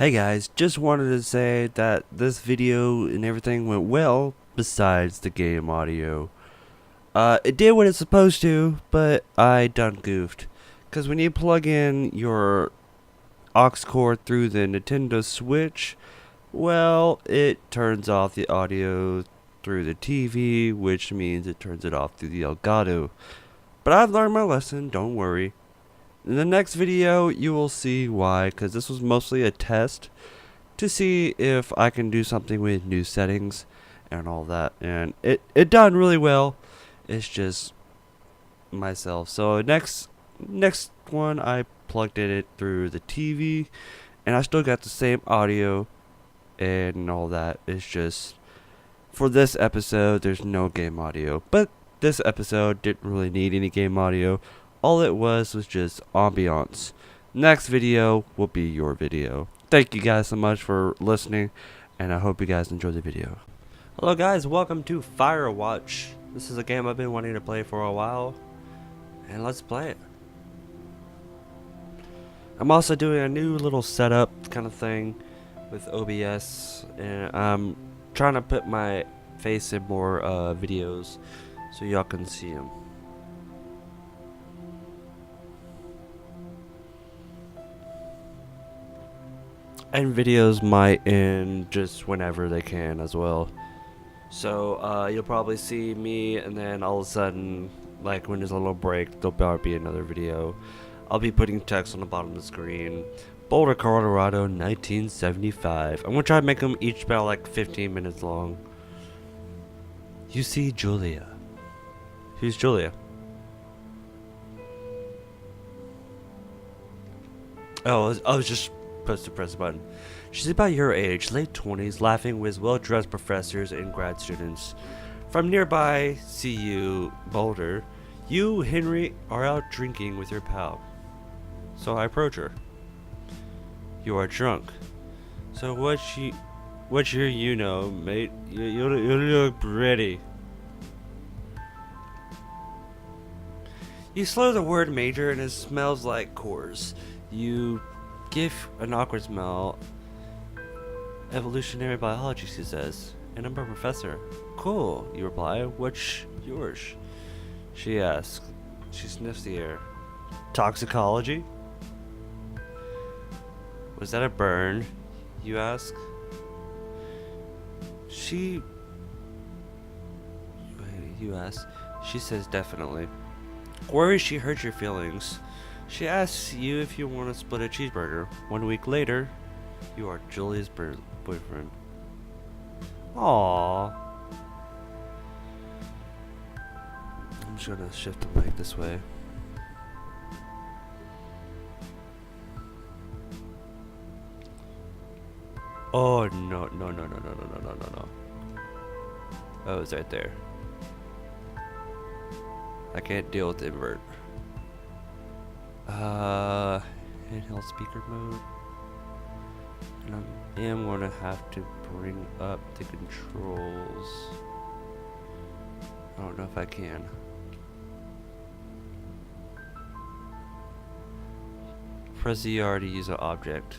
Hey guys, just wanted to say that this video and everything went well besides the game audio. It did what it's supposed to, but I done goofed. Cause when you plug in your aux cord through the Nintendo Switch, well, it turns off the audio through the TV, which means it turns it off through the Elgato. But I've learned my lesson, don't worry. In the next video, you will see why, cause this was mostly a test to see if I can do something with new settings and all that, and it done really well. It's just myself. So next one, I plugged it through the TV, and I still got the same audio and all that. It's just for this episode, there's no game audio, but this episode didn't really need any game audio. All it was just ambiance. Next video will be your video. Thank you guys so much for listening, and I hope you guys enjoy the video. Hello guys, welcome to Firewatch. This is a game I've been wanting to play for a while, and let's play it. I'm also doing a new little setup kind of thing with OBS, and I'm trying to put my face in more videos so y'all can see them. And videos might end just whenever they can as well. So you'll probably see me, and then all of a sudden, like when there's a little break, there'll probably be another video. I'll be putting text on the bottom of the screen. Boulder, Colorado, 1975. I'm gonna try to make them each about like 15 minutes long. You see Julia. Who's Julia? Oh, I was just supposed to press a button. She's about your age, late 20s, laughing with well-dressed professors and grad students. From nearby CU Boulder, you, Henry, are out drinking with your pal. So I approach her. You are drunk. So what's your mate? You look pretty. You slur the word major and it smells like Coors. You give an awkward smell. Evolutionary biology, she says. And I'm a professor. Cool, you reply. What's yours? She asks. She sniffs the air. Toxicology? Was that a burn? You ask. You ask. She says definitely. Worries she hurt your feelings. She asks you if you want to split a cheeseburger. 1 week later, you are Julia's boyfriend. Aww. I'm just gonna shift the mic this way. Oh no. Oh, it's right there. I can't deal with the invert. Handheld speaker mode. And I am gonna have to bring up the controls. I don't know if I can. Press ZR to use an object.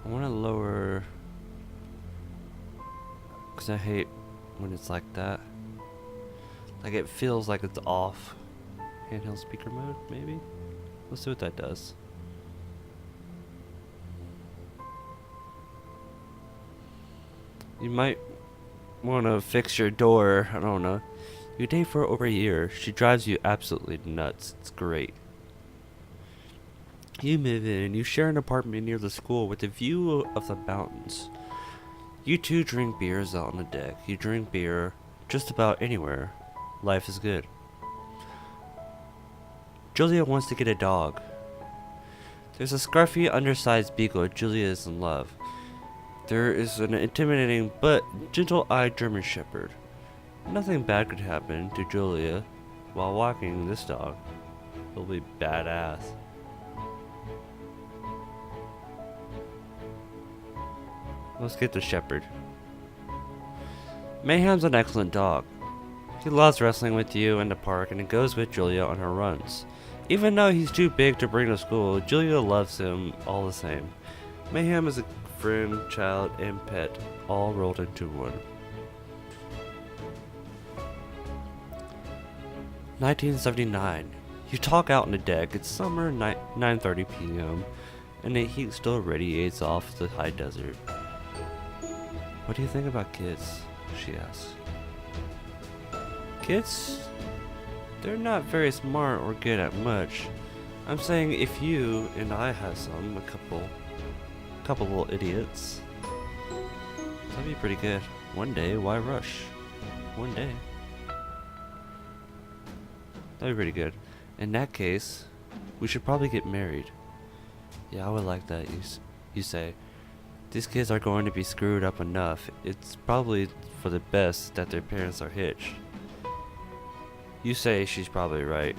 I want to lower, because I hate when it's like that. Like it feels like it's off. Handheld speaker mode, maybe? Let's see what that does. You might want to fix your door, I don't know. You date for over a year. She drives you absolutely nuts. It's great. You move in, you share an apartment near the school with a view of the mountains. You two drink beers out on the deck. You drink beer just about anywhere. Life is good. Julia wants to get a dog. There's a scruffy, undersized beagle. Julia is in love. There is an intimidating but gentle-eyed German shepherd. Nothing bad could happen to Julia while walking this dog. It'll be badass. Let's get the shepherd. Mayhem's an excellent dog. He loves wrestling with you in the park and goes with Julia on her runs. Even though he's too big to bring to school, Julia loves him all the same. Mayhem is a friend, child, and pet, all rolled into one. 1979. You talk out on the deck. It's summer, 9:30 p.m., and the heat still radiates off the high desert. What do you think about kids? She asks. Kids? They're not very smart or good at much. I'm saying if you and I had some, a couple little idiots, that'd be pretty good. One day, why rush? One day. That'd be pretty good. In that case, we should probably get married. Yeah, I would like that, you say. These kids are going to be screwed up enough. It's probably for the best that their parents are hitched. You say she's probably right.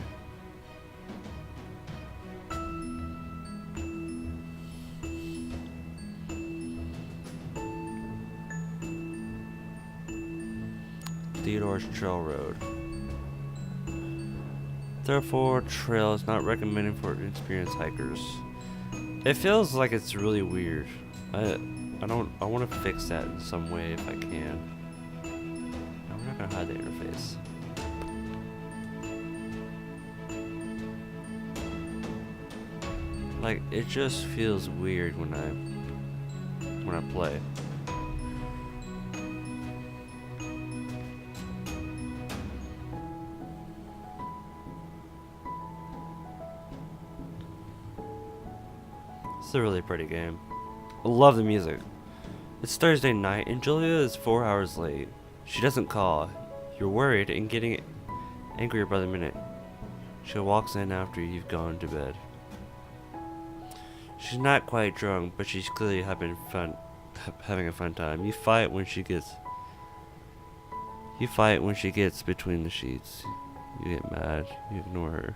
Theodore's Trail Road. Therefore, trail is not recommended for experienced hikers. It feels like it's really weird. I want to fix that in some way if I can. I'm not gonna hide the interface. Like, it just feels weird when I play. It's a really pretty game. I love the music. It's Thursday night and Julia is 4 hours late. She doesn't call. You're worried and getting angrier by the minute. She walks in after you've gone to bed. She's not quite drunk, but she's clearly having a fun time. You fight when she gets between the sheets. You get mad. You ignore her.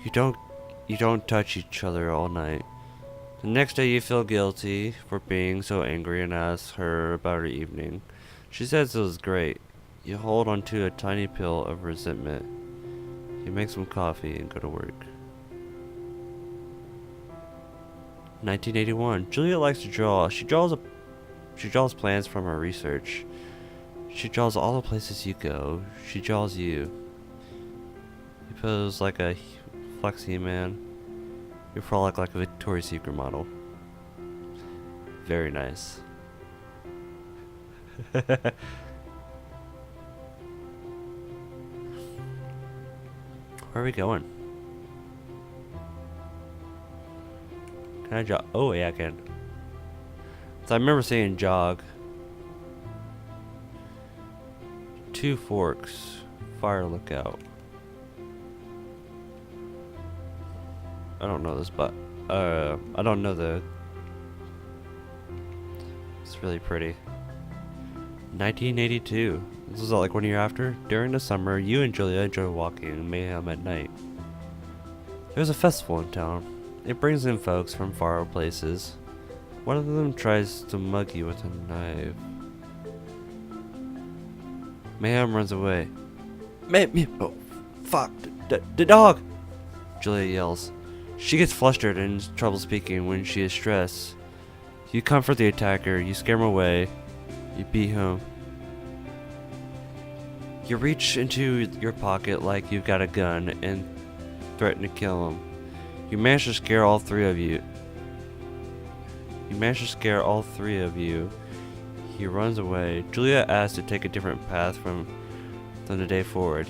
You don't touch each other all night. The next day you feel guilty for being so angry and ask her about her evening. She says it was great. You hold onto a tiny pill of resentment. You make some coffee and go to work. 1981. Julia likes to draw. She draws plans from her research. She draws all the places you go. She draws you. You pose like a flexi man. You frolic like a Victoria's Secret model. Very nice. Where are we going? Can I jog? Oh yeah, I can. So I remember saying jog. 2 Forks. Fire lookout. I don't know this, but I don't know the. It's really pretty. 1982. This is like 1 year after. During the summer, you and Julia enjoy walking in Mayhem at night. There's a festival in town. It brings in folks from far places. One of them tries to mug you with a knife. Mayhem runs away. Oh, fuck! The dog! Julia yells. She gets flustered and has trouble speaking when she is stressed. You comfort the attacker, you scare him away, you beat him. You reach into your pocket like you've got a gun and threaten to kill him. You manage to scare all three of you. He runs away. Julia asks to take a different path from the day forward.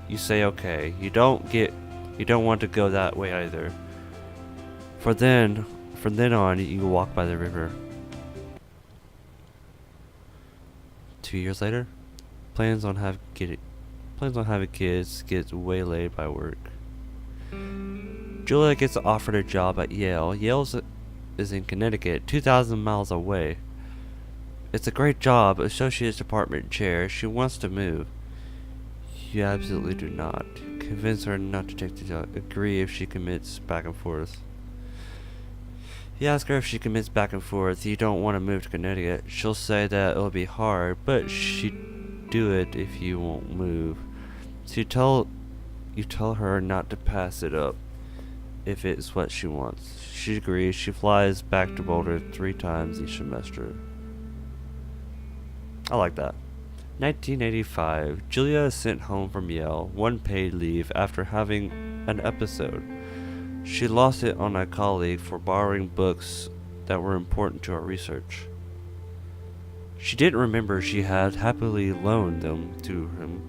You say okay. You don't want to go that way either. From then on, you walk by the river. 2 years later, plans on having kids gets waylaid by work. Julia gets offered a job at Yale. Yale is in Connecticut, 2,000 miles away. It's a great job, associate's department chair. She wants to move. You absolutely do not. Convince her not to take the job. Agree if she commits back and forth. You ask her if she commits back and forth. You don't want to move to Connecticut. She'll say that it'll be hard, but she'd do it if you won't move. So you tell her not to pass it up if it's what she wants. She agrees. She flies back to Boulder 3 times each semester. I like that. 1985. Julia is sent home from Yale, one paid leave after having an episode. She lost it on a colleague for borrowing books that were important to her research. She didn't remember she had happily loaned them to him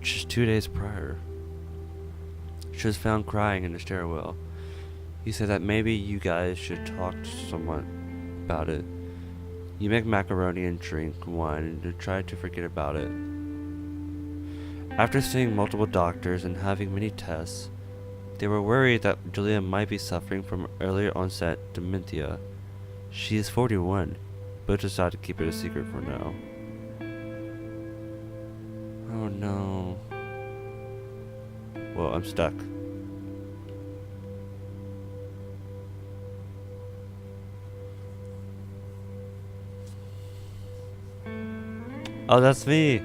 just 2 days prior. She was found crying in the stairwell. He said that maybe you guys should talk to someone about it. You make macaroni and drink wine and try to forget about it. After seeing multiple doctors and having many tests, they were worried that Julia might be suffering from earlier onset dementia. She is 41, but decided to keep it a secret for now. Oh no. Well, I'm stuck. Oh, that's me.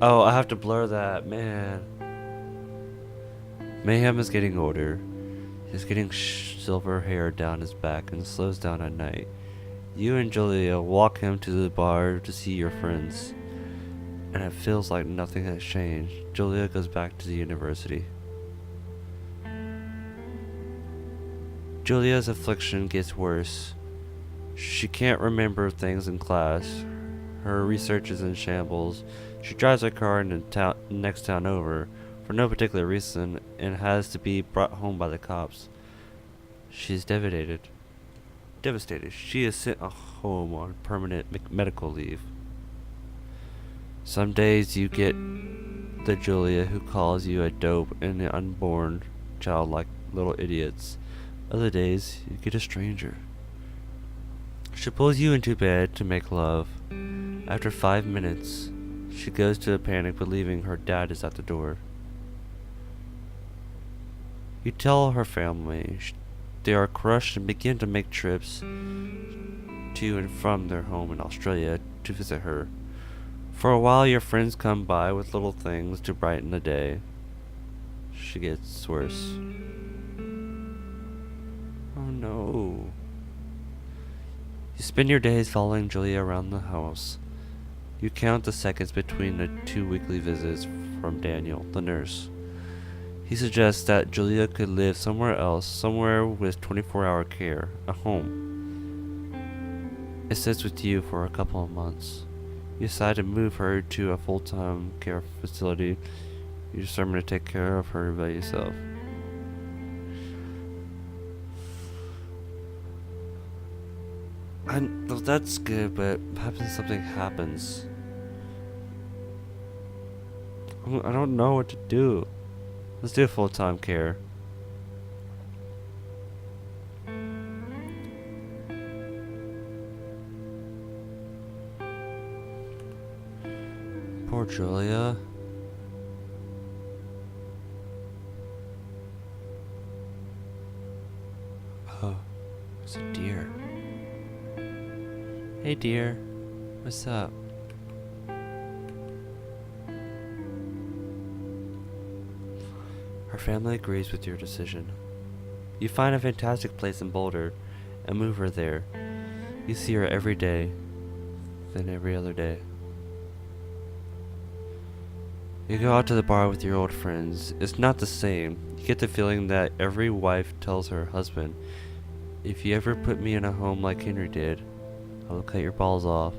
Oh, I have to blur that, man. Mayhem is getting older. He's getting silver hair down his back and slows down at night. You and Julia walk him to the bar to see your friends, and it feels like nothing has changed. Julia goes back to the university. Julia's affliction gets worse. She can't remember things in class. Her research is in shambles. She drives her car in the next town over for no particular reason and has to be brought home by the cops. She's devastated. She is sent home on permanent medical leave. Some days you get the Julia who calls you a dope and an unborn child like little idiots. Other days you get a stranger. She pulls you into bed to make love. After 5 minutes, she goes to a panic believing her dad is at the door. You tell her family. They are crushed and begin to make trips to and from their home in Australia to visit her. For a while your friends come by with little things to brighten the day. She gets worse. Oh no. You spend your days following Julia around the house. You count the seconds between the 2 weekly visits from Daniel, the nurse. He suggests that Julia could live somewhere else, somewhere with 24-hour care, a home. It sits with you for a couple of months. You decide to move her to a full-time care facility. You determine to take care of her by yourself. Well, that's good, but something happens. I don't know what to do. Let's do full-time care. Poor Julia. Oh, it's a deer. Hey dear, what's up? Her family agrees with your decision. You find a fantastic place in Boulder and move her there. You see her every day, then every other day. You go out to the bar with your old friends. It's not the same. You get the feeling that every wife tells her husband, if you ever put me in a home like Henry did, I'll cut your balls off.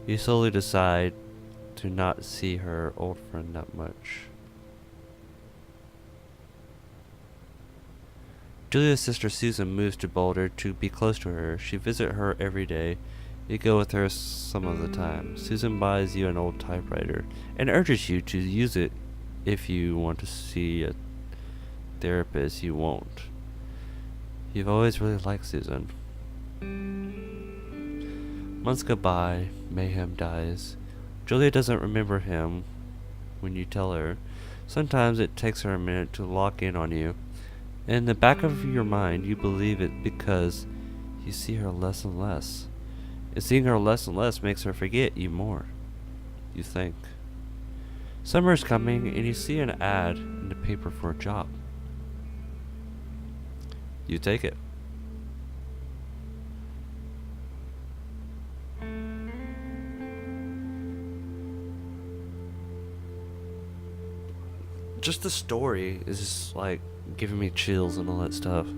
You slowly decide to not see her old friend that much. Julia's sister Susan moves to Boulder to be close to her. She visits her every day. You go with her some of the time. Susan buys you an old typewriter and urges you to use it if you want to see a therapist. You won't. You've always really liked Susan. Months go by. Mayhem dies. Julia doesn't remember him when you tell her. Sometimes it takes her a minute to lock in on you. In the back of your mind, you believe it because you see her less and less. And seeing her less and less makes her forget you more, you think. Summer's coming, and you see an ad in the paper for a job. You take it. Just the story is just like giving me chills and all that stuff.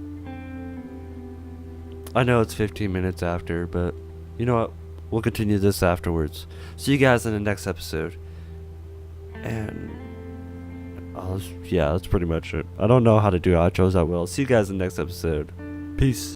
I know it's 15 minutes after, but you know what? We'll continue this afterwards. See you guys in the next episode. And yeah, that's pretty much it. I don't know how to do outros. I will. See you guys in the next episode. Peace.